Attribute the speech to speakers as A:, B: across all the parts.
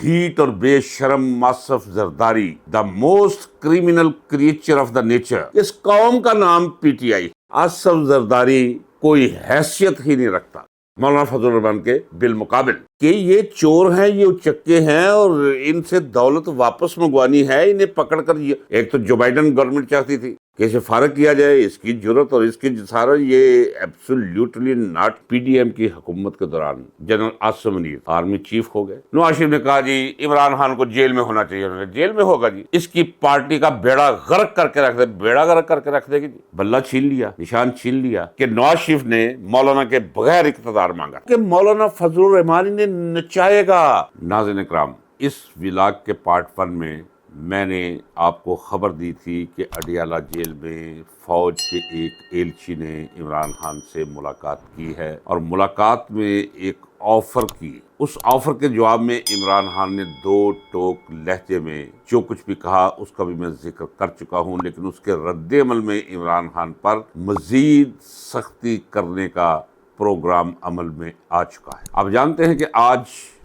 A: ڈھیٹ اور بے شرم ماسف Zardari, the most criminal creature of the nature, اس قوم کا نام P T I. Asif Zardari کوئی حیثیت ہی نہیں رکھتا مولانا فضل الرحمان کے بالمقابل، کہ یہ چور ہیں، یہ اچکے ہیں اور ان سے دولت واپس منگوانی ہے، انہیں پکڑ کر ایک تو جو بائیڈن گورنمنٹ چاہتی تھی کہ اسے فارغ کیا جائے، اس کی جرت اور اس کی جسارت، یہ absolutely not P D M کی حکومت کے دوران general Asim Munir army chief ہو گئے۔ نواز شریف نے کہا جی عمران خان کو جیل میں ہونا چاہیے، انہوں نے جیل میں ہوگا جی، اس کی پارٹی کا بیڑا غرق کر کے رکھ دے، بیڑا غرق کر کے رکھ دے گی جی۔ بلہ چھین لیا، نشان چھین لیا کہ نواز شریف نے مولانا کے بغیر اقتدار مانگا کہ مولانا فضل الرحمان نے نچائے گا۔ ناظرین اکرام، اس ولاگ کے پارٹ 1 میں میں نے آپ کو خبر دی تھی کہ اڈیالہ جیل میں فوج کے ایک ایلچی نے عمران خان سے ملاقات کی ہے اور ملاقات میں ایک آفر کی۔ اس آفر کے جواب میں عمران خان نے 2 ٹوک لہجے میں جو کچھ بھی کہا اس کا بھی میں ذکر کر چکا ہوں، لیکن اس کے رد عمل میں عمران خان پر مزید سختی کرنے کا پروگرام عمل میں آ چکا ہے۔ آپ جانتے ہیں کہ آج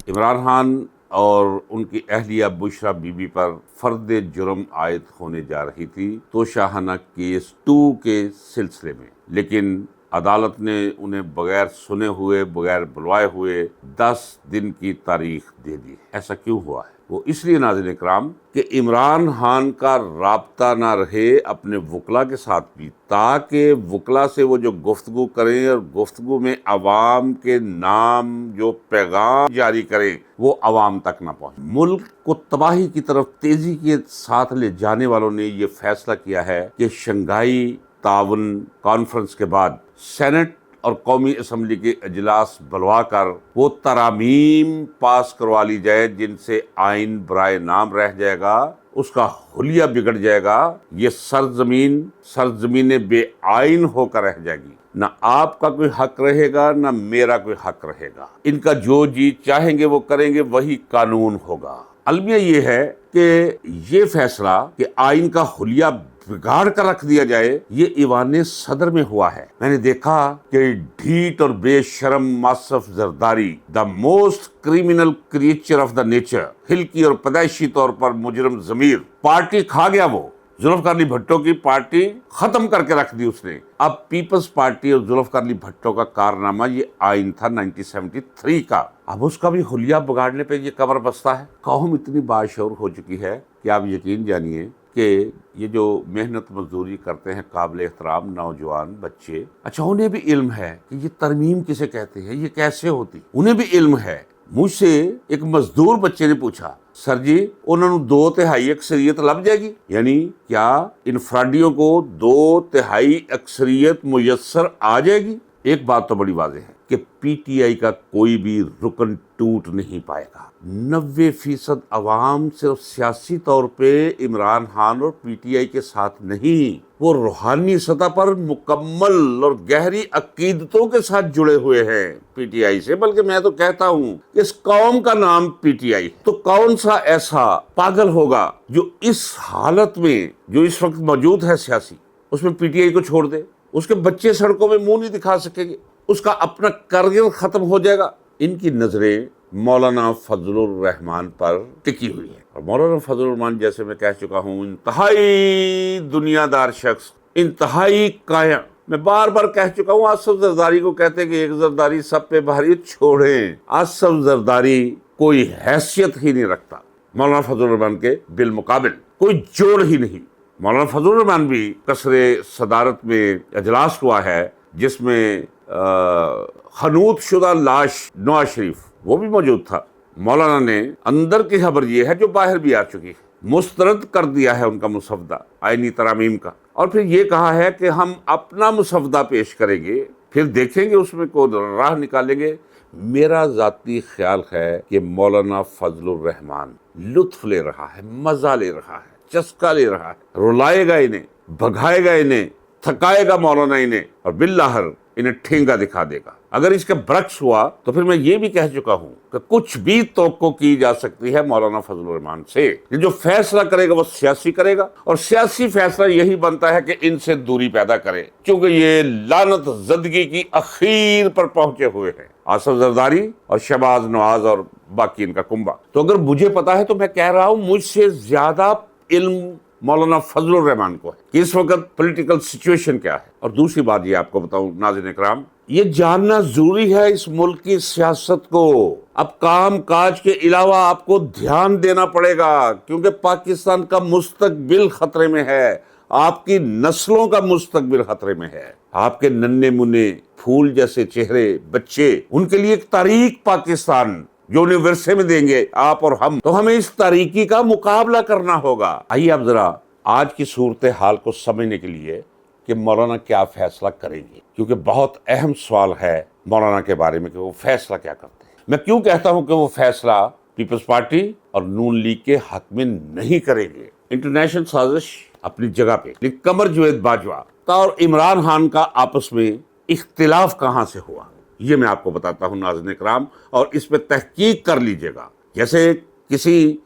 A: عمران خان اور ان کی اہلیہ بشرا بی بی پر فرد جرم عائد ہونے جا رہی تھی توشاہانہ کیس 2 کے سلسلے میں، لیکن عدالت نے انہیں بغیر سنے ہوئے، بغیر بلوائے ہوئے 10 دن کی تاریخ دے دی۔ ایسا کیوں ہوا ہے؟ وہ اس لیے ناظرین اکرام کہ عمران خان کا رابطہ نہ رہے اپنے وکلا کے ساتھ بھی، تاکہ وکلا سے وہ جو گفتگو کریں اور گفتگو میں عوام کے نام جو پیغام جاری کریں وہ عوام تک نہ پہنچے۔ ملک کو تباہی کی طرف تیزی کے ساتھ لے جانے والوں نے یہ فیصلہ کیا ہے کہ شنگھائی تعاون کانفرنس کے بعد سینٹ اور قومی اسمبلی کے اجلاس بلوا کر وہ ترامیم پاس کروا لی جائے جن سے آئین برائے نام رہ جائے گا، اس کا حلیہ بگڑ جائے گا، یہ سرزمین بے آئین ہو کر رہ جائے گی، نہ آپ کا کوئی حق رہے گا نہ میرا کوئی حق رہے گا، ان کا جو جی چاہیں گے وہ کریں گے، وہی قانون ہوگا۔ المیہ یہ ہے کہ یہ فیصلہ کہ آئین کا حلیہ بگاڑ کر رکھ دیا جائے، یہ ایوان صدر میں ہوا ہے۔ میں نے دیکھا کہ ڈھیٹ اور بے شرم ماسف Zardari, the most criminal creature of the nature, ہلکی اور پیدائشی طور پر مجرم ضمیر، پارٹی کھا گیا، وہ ذوالفقار علی بھٹو کی پارٹی ختم کر کے رکھ دی اس نے۔ اب پیپلز پارٹی اور ذوالفقار علی بھٹو کا کارنامہ یہ آئین تھا 1973 کا، اب اس کا بھی حلیہ بگاڑنے پہ یہ کمر بستہ ہے۔ قوم اتنی باشعور ہو چکی ہے کہ آپ یقین جانیے کہ یہ جو محنت مزدوری کرتے ہیں قابل احترام نوجوان بچے، اچھا انہیں بھی علم ہے کہ یہ ترمیم کسے کہتے ہیں، یہ کیسے ہوتی، انہیں بھی علم ہے۔ مجھ سے ایک مزدور بچے نے پوچھا، سر جی انہوں نے 2/3 اکثریت لب جائے گی؟ یعنی کیا انفرادیوں کو 2/3 اکثریت میسر آ جائے گی؟ ایک بات تو بڑی واضح ہے کہ پی ٹی آئی کا کوئی بھی رکن ٹوٹ نہیں پائے گا۔ 90% عوام صرف سیاسی طور پہ عمران خان اور پی ٹی آئی کے ساتھ نہیں، وہ روحانی سطح پر مکمل اور گہری عقیدتوں کے ساتھ جڑے ہوئے ہیں پی ٹی آئی سے، بلکہ میں تو کہتا ہوں کہ اس قوم کا نام پی ٹی آئی، تو کون سا ایسا پاگل ہوگا جو اس حالت میں جو اس وقت موجود ہے سیاسی، اس میں پی ٹی آئی کو چھوڑ دے؟ اس کے بچے سڑکوں میں منہ نہیں دکھا سکیں گے، اس کا اپنا کریئر ختم ہو جائے گا۔ ان کی نظریں مولانا فضل الرحمان پر ٹکی ہوئی ہے، اور مولانا فضل الرحمان جیسے میں کہہ چکا ہوں انتہائی دنیا دار شخص، انتہائی قائم۔ میں بار بار کہہ چکا ہوں، آصف زرداری کو کہتے ہیں کہ ایک زرداری سب پہ بھاری، چھوڑیں، آصف زرداری کوئی حیثیت ہی نہیں رکھتا مولانا فضل الرحمان کے بالمقابل، کوئی جوڑ ہی نہیں۔ مولانا فضل الرحمان بھی قصر صدارت میں اجلاس ہوا ہے جس میں خنوط شدہ لاش نواز شریف وہ بھی موجود تھا۔ مولانا نے اندر کی خبر یہ ہے جو باہر بھی آ چکی ہے، مسترد کر دیا ہے ان کا مسودہ آئینی ترامیم کا، اور پھر یہ کہا ہے کہ ہم اپنا مسودہ پیش کریں گے، پھر دیکھیں گے اس میں کوئی راہ نکالیں گے۔ میرا ذاتی خیال ہے کہ مولانا فضل الرحمان لطف لے رہا ہے، مزہ لے رہا ہے، چسکا لے رہا ہے، رلائے گا انہیں، بھگائے گا انہیں، تھکائے گا مولانا انہیں، اور بالآخر انہیں ٹھینگا دکھا دے گا۔ اگر اس کے برعکس ہوا تو پھر میں یہ بھی کہہ چکا ہوں کہ کچھ بھی توقع کی جا سکتی ہے مولانا فضل الرحمان سے، یہ جو فیصلہ کرے گا وہ سیاسی کرے گا، اور سیاسی فیصلہ یہی بنتا ہے کہ ان سے دوری پیدا کرے، چونکہ یہ لعنت زدگی کی اخیر پر پہنچے ہوئے ہیں۔ آصف زرداری اور شہباز نواز اور باقی ان کا کنبہ. تو اگر مجھے پتا ہے تو میں کہہ رہا ہوں مجھ سے زیادہ علم مولانا فضل الرحمان کو ہے کہ اس وقت پولیٹیکل سچویشن کیا ہے. اور دوسری بات یہ آپ کو بتاؤں ناظرین اکرام، یہ جاننا ضروری ہے اس ملک کی سیاست کو. اب کام کاج کے علاوہ آپ کو دھیان دینا پڑے گا، کیونکہ پاکستان کا مستقبل خطرے میں ہے، آپ کی نسلوں کا مستقبل خطرے میں ہے. آپ کے ننھے منھے پھول جیسے چہرے بچے، ان کے لیے ایک تاریخ پاکستان جو انہیں ورثے میں دیں گے آپ اور ہم، تو ہمیں اس تاریکی کا مقابلہ کرنا ہوگا. آئیے اب ذرا آج کی صورتحال کو سمجھنے کے لیے کہ مولانا کیا فیصلہ کریں گے، کیونکہ بہت اہم سوال ہے مولانا کے بارے میں کہ وہ فیصلہ کیا کرتے ہیں. میں کیوں کہتا ہوں کہ وہ فیصلہ پیپلز پارٹی اور نون لیگ کے حق میں نہیں کریں گے. انٹرنیشنل سازش اپنی جگہ پہ، لیکن قمر جاوید باجوہ اور عمران خان کا آپس میں اختلاف کہاں سے ہوا یہ میں آپ کو بتاتا ہوں ناظرین اکرام، اور اس پہ تحقیق کر لیجئے گا. جیسے کسی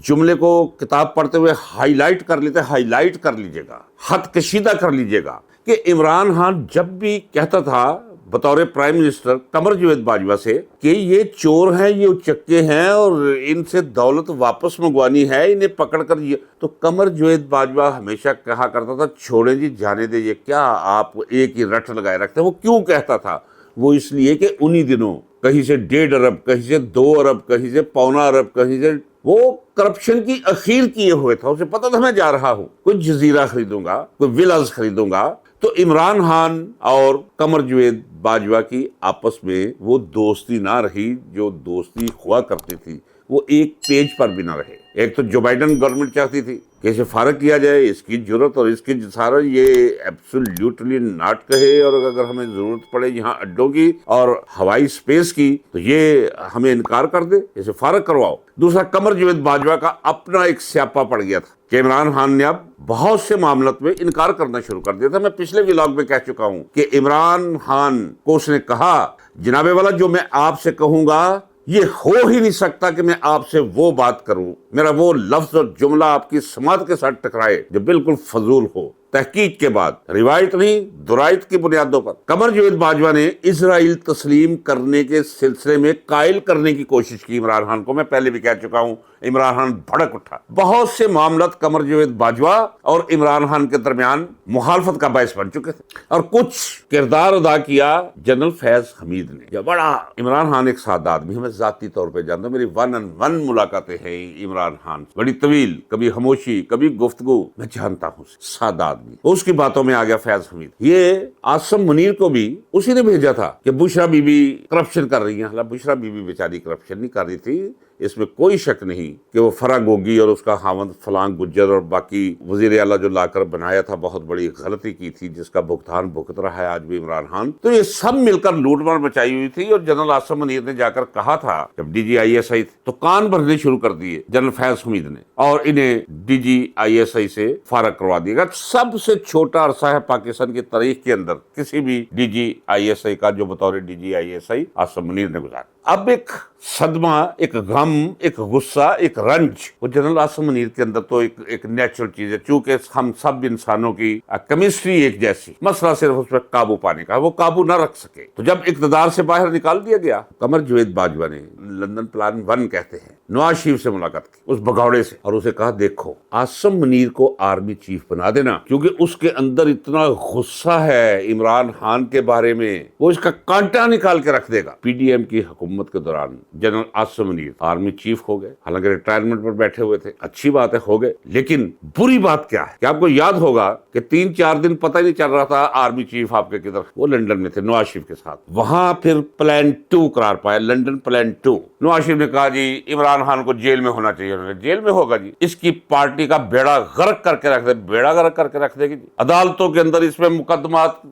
A: جملے کو کتاب پڑھتے ہوئے ہائی لائٹ کر لیتے، ہائی لائٹ کر لیجئے گا، خط کشیدہ کر لیجئے گا کہ عمران خان جب بھی کہتا تھا بطور پرائم منسٹر قمر جاوید باجوہ سے کہ یہ چور ہیں، یہ اچکے ہیں اور ان سے دولت واپس منگوانی ہے، انہیں پکڑ کر یہ، تو قمر جاوید باجوہ ہمیشہ کہا کرتا تھا چھوڑیں جی، جانے دے، یہ کیا آپ ایک ہی رٹ لگائے رکھتے ہیں. وہ کیوں کہتا تھا؟ وہ اس لیے کہ انہی دنوں کہیں سے 1.5 ارب، کہیں سے 2 ارب، کہیں سے 1.25 ارب، کہیں سے وہ کرپشن کی اخیر کیے ہوئے تھا. اسے پتا تھا میں جا رہا ہوں، کوئی جزیرہ خریدوں گا، کوئی ویلاز خریدوں گا. تو عمران خان اور قمر جاوید باجوہ کی آپس میں وہ دوستی نہ رہی جو دوستی ہوا کرتی تھی، وہ ایک پیج پر بھی نہ رہے. ایک تو جو بائیڈن گورنمنٹ چاہتی تھی کہ اسے فارغ کیا جائے، اس کی جرت اور اس کی جسارت یہ ایبسولوٹلی ناٹ کہے، اور اگر ہمیں ضرورت پڑے یہاں اڈوں کی اور ہوائی سپیس کی تو یہ ہمیں انکار کر دے، اسے فارغ کرواؤ. دوسرا، قمر جاوید باجوہ کا اپنا ایک سیاپا پڑ گیا تھا کہ عمران خان نے اب بہت سے معاملات میں انکار کرنا شروع کر دیا تھا. میں پچھلے ولاگ میں کہہ چکا ہوں کہ عمران خان کو اس نے کہا جناب والا جو میں آپ سے کہوں گا یہ ہو ہی نہیں سکتا کہ میں آپ سے وہ بات کروں، میرا وہ لفظ اور جملہ آپ کی سماعت کے ساتھ ٹکرائے جو بالکل فضول ہو. تحقیق کے بعد، روایت نہیں درایت کی بنیادوں پر قمر جاوید باجوہ نے اسرائیل تسلیم کرنے کے سلسلے میں قائل کرنے کی کوشش کی عمران خان کو. میں پہلے بھی کہہ چکا ہوں عمران خان بھڑک اٹھا. بہت سے معاملات قمر جاوید باجوہ اور عمران خان کے درمیان مخالفت کا باعث بن چکے تھے، اور کچھ کردار ادا کیا جنرل فیض حمید نے. جو بڑا عمران خان ایک سادہ آدمی، ہمیں ذاتی طور پہ جانتا ہوں، میری 1-on-1 ملاقاتیں ہیں عمران خان، بڑی طویل، کبھی خاموشی کبھی گفتگو، میں جانتا ہوں سادہ آدمی. اس کی باتوں میں آ گیا فیض حمید. یہ عاصم منیر کو بھی اسی نے بھیجا تھا کہ بشرا بی بی کرپشن کر رہی ہیں. حالانکہ بشرا بی بی بیچاری کرپشن نہیں کر رہی تھی، اس میں کوئی شک نہیں کہ وہ فرا گوگی اور اس کا خاوند فلان گجر اور باقی وزیر اعلیٰ جو لا کر بنایا تھا بہت بڑی غلطی کی تھی، جس کا بھگتان بھگت رہا ہے آج بھی عمران خان. تو یہ سب مل کر لوٹ مار مچائی ہوئی تھی، اور جنرل عاصم منیر نے جا کر کہا تھا جب ڈی جی آئی ایس آئی تو کان بھرنے شروع کر دیے جنرل فیض حمید نے، اور انہیں ڈی جی آئی ایس آئی سے فارغ کروا دیا گیا. سب سے چھوٹا عرصہ ہے پاکستان کی تاریخ کے اندر کسی بھی ڈی جی آئی ایس آئی کا جو بطور D G I S I Asim Munir نے گزارا. اب ایک صدمہ، ایک غم، ایک غصہ، ایک رنج، وہ جنرل عاصم منیر کے اندر تو ایک نیچرل چیز ہے، چونکہ ہم سب انسانوں کی کیمسٹری ایک جیسی. مسئلہ صرف اس پہ قابو پانے کا، وہ قابو نہ رکھ سکے. تو جب اقتدار سے باہر نکال دیا گیا، قمر جاوید باجوہ نے لندن پلان 1 کہتے ہیں نواز شریف سے ملاقات کی اس بگوڑے سے، اور اسے کہا دیکھو عاصم منیر کو آرمی چیف بنا دینا، کیونکہ اس کے اندر اتنا غصہ ہے عمران خان کے بارے میں، وہ اس کا کانٹا نکال کے رکھ دے گا. پی ڈی ایم کی حکومت کے دوران general Asim Munir army chief ہو گئے، حالانکہ ریٹائرمنٹ پر بیٹھے ہوئے تھے. اچھی بات ہے ہو گئے، لیکن بری بات کیا ہے کہ آپ کو یاد ہوگا کہ 3-4 دن پتہ ہی نہیں چل رہا تھا آرمی چیف آپ کے کدھر، وہ لندن میں تھے نواز شریف کے ساتھ. وہاں پھر پلان 2 قرار پایا، لندن پلان 2. نواز شریف نے کہا جی عمران خان کو جیل میں ہونا چاہیے. انہوں نے جیل میں ہوگا جی، اس کی پارٹی کا بیڑا غرق کر کے رکھ دے، بیڑا غرق کر کے رکھ دے گی جی. عدالتوں کے اندر اس میں مقدمات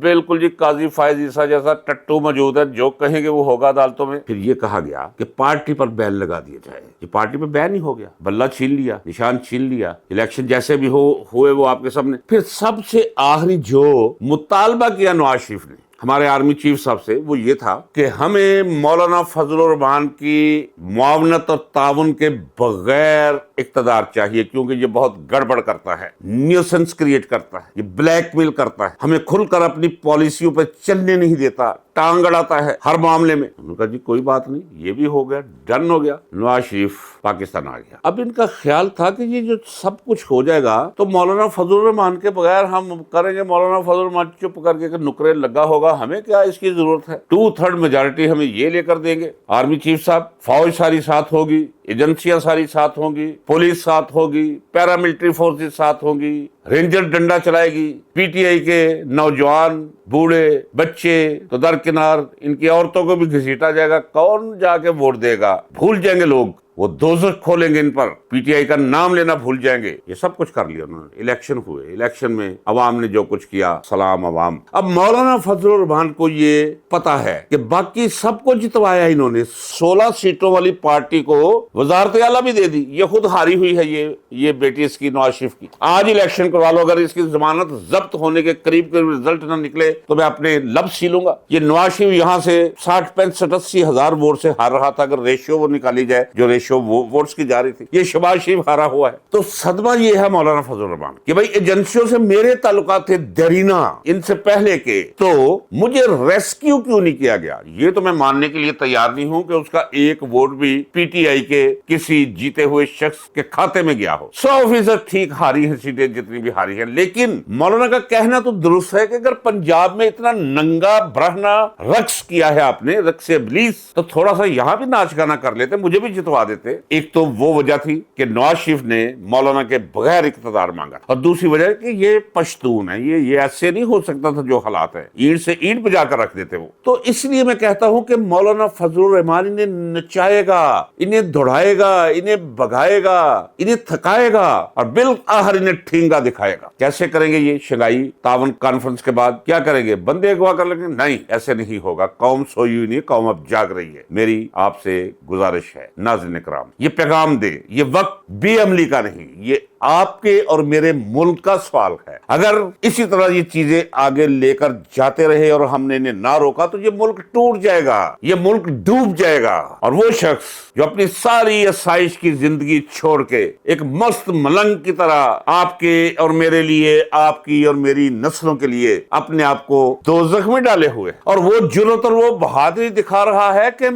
A: بالکل جی قاضی فائز عیسیٰ جیسا ٹٹو موجود ہے، جو کہیں گے وہ ہوگا عدالتوں میں. پھر یہ کہا گیا کہ پارٹی پر بین لگا دیا جائے. یہ پارٹی پہ بین ہی ہو گیا، بلہ چھین لیا، نشان چھین لیا. الیکشن جیسے بھی ہوئے وہ آپ کے سامنے. پھر سب سے آخری جو مطالبہ کیا نواز شریف نے ہمارے آرمی چیف صاحب سے وہ یہ تھا کہ ہمیں مولانا فضل الرحمان کی معاونت اور تعاون کے بغیر اقتدار چاہیے، کیونکہ یہ بہت گڑبڑ کرتا ہے، نیوسنس کریٹ کرتا ہے، یہ بلیک میل کرتا ہے، ہمیں کھل کر اپنی پالیسیوں پہ چلنے نہیں دیتا، ٹانگ اڑاتا ہے ہر معاملے میں۔ انہوں نے کہا جی کوئی بات نہیں، یہ بھی ہو گیا، ڈن ہو گیا، نواز شریف پاکستان آ گیا۔ اب ان کا خیال تھا کہ یہ جو سب کچھ ہو جائے گا تو مولانا فضل الرحمان کے بغیر ہم کریں گے، مولانا فضل الرحمان چپ کر کے نکرے لگا ہوگا، ہمیں کیا اس کی ضرورت ہے، 2/3 میجارٹی ہمیں یہ لے کر دیں گے۔ آرمی چیف صاحب، فوج ساری ساتھ ہوگی، ایجنسیاں ساری ساتھ ہوں گی، پولیس ساتھ ہوگی، پیراملٹری فورسز ساتھ ہوں گی، رینجر ڈنڈا چلائے گی، پی ٹی آئی کے نوجوان، بوڑھے، بچے تو درکنار، ان کی عورتوں کو بھی گھسیٹا جائے گا، کون جا کے ووٹ دے گا، بھول جائیں گے لوگ، وہ دوزخ کھولیں گے ان پر، پی ٹی آئی کا نام لینا بھول جائیں گے۔ یہ سب کچھ کر لیا انہوں نے، الیکشن ہوئے، الیکشن میں عوام نے جو کچھ کیا، سلام عوام۔ اب مولانا فضل الرحمان کو یہ پتا ہے کہ باقی سب کو جتوایا انہوں نے، 16 سیٹوں والی پارٹی کو وزارت اعلیٰ بھی دے دی، یہ خود ہاری ہوئی ہے، یہ بیٹی اس کی، نواز شریف کی۔ آج الیکشن کروا لو، اگر اس کی ضمانت ضبط ہونے کے قریب رزلٹ نہ نکلے تو میں اپنے لب سی لوں گا۔ یہ نواز شریف یہاں سے 60 65 80 ہزار ووٹ سے ہار رہا تھا، اگر ریشیو وہ نکالی جائے جو ریشیو ووٹس کی جا رہی تھی، یہ شہباز شریف ہارا ہوا ہے۔ تو صدمہ یہ ہے مولانا فضل الرحمان کہ بھائی ایجنسیوں سے میرے تعلقات تھے دیرینہ ان سے پہلے کے، تو مجھے ریسکیو کیوں نہیں کیا گیا؟ یہ تو میں ماننے کے لیے تیار نہیں ہوں کہ اس کا ایک ووٹ بھی پی ٹی آئی کے کسی جیتے ہوئے شخص کے کھاتے میں گیا ہو۔ 100% ٹھیک ہاری ہیں سیٹیں جتنی بھی ہاری ہیں، لیکن مولانا کا کہنا تو درست ہے کہ اگر پنجاب میں اتنا ننگا برہنا رقص کیا ہے آپ نے، رقص ابلیس، تو تھوڑا سا یہاں بھی ناچ گانا کر لیتے، مجھے بھی جتوا دیتے۔ ایک تو وہ وجہ تھی کہ نواز شریف نے مولانا کے بغیر اقتدار مانگا، اور دوسری وجہ کہ یہ پشتون ہے، یہ ایسے نہیں ہو سکتا تھا جو حالات ہیں، اینٹ سے اینٹ بجا کر رکھ دیتے وہ۔ تو اس لیے میں کہتا ہوں کہ مولانا فضل الرحمان انہیں نچائے گا، انہیں دوڑائے گا، انہیں بگائے گا، انہیں تھکائے گا، اور بالآخر انہیں ٹھینگا دکھائے گا۔ کیسے کریں گے یہ شنگھائی تعاون کانفرنس کے بعد؟ کیا کریں گے؟ بندے اغوا کر لیں گے؟ نہیں، ایسے نہیں ہوگا۔ قوم سوئی ہوئی نہیں، قوم اب جاگ رہی ہے۔ میری آپ سے گزارش ہے ناظرین اکرام، یہ پیغام دے، یہ وقت بے عملی کا نہیں، یہ آپ کے اور میرے ملک کا سوال ہے۔ اگر اسی طرح یہ چیزیں آگے لے کر جاتے رہے اور ہم نے انہیں نہ روکا تو یہ ملک ٹوٹ جائے گا، یہ ملک ڈوب جائے گا، اور وہ شخص جو اپنی ساری آسائش کی زندگی چھوڑ کے ایک مست ملنگ کی طرح آپ کے اور میرے لیے، آپ کی اور میری نسلوں کے لیے اپنے آپ کو دوزخ میں ڈالے ہوئے، اور وہ جرأت اور وہ بہادری دکھا رہا ہے کہ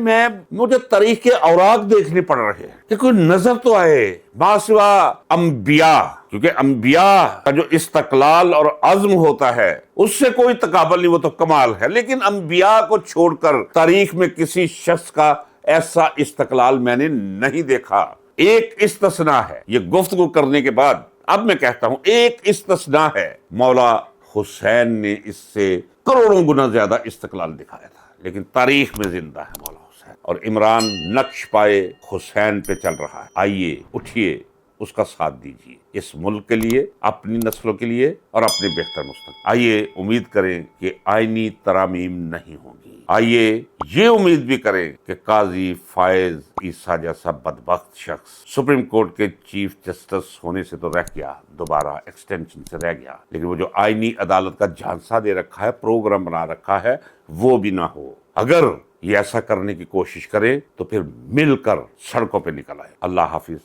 A: مجھے تاریخ کے اوراق دیکھنے پڑ رہے ہیں کہ کوئی نظر تو آئے ماسوا انبیاء، کیونکہ انبیاء کا جو استقلال اور عزم ہوتا ہے اس سے کوئی تقابل نہیں، وہ تو کمال ہے، لیکن انبیاء کو چھوڑ کر تاریخ میں کسی شخص کا ایسا استقلال میں نے نہیں دیکھا۔ ایک استثناء ہے، یہ گفتگو کرنے کے بعد اب میں کہتا ہوں ایک استثناء ہے، مولا حسین نے اس سے کروڑوں گنا زیادہ استقلال دکھایا تھا، لیکن تاریخ میں زندہ ہے مولا حسین، اور عمران نقش پائے حسین پہ چل رہا ہے۔ آئیے اٹھیے، اس کا ساتھ دیجیے، اس ملک کے لیے، اپنی نسلوں کے لیے اور اپنے بہتر مستقبل۔ آئیے امید کریں کہ آئینی ترامیم نہیں ہوں گی، آئیے یہ امید بھی کریں کہ قاضی فائز عیسیٰ جیسا بدبخت شخص سپریم کورٹ کے چیف جسٹس ہونے سے تو رہ گیا، دوبارہ ایکسٹینشن سے رہ گیا، لیکن وہ جو آئینی عدالت کا جھانسا دے رکھا ہے، پروگرام بنا رکھا ہے، وہ بھی نہ ہو۔ اگر یہ ایسا کرنے کی کوشش کریں تو پھر مل کر سڑکوں پہ نکل آئے۔ اللہ حافظ۔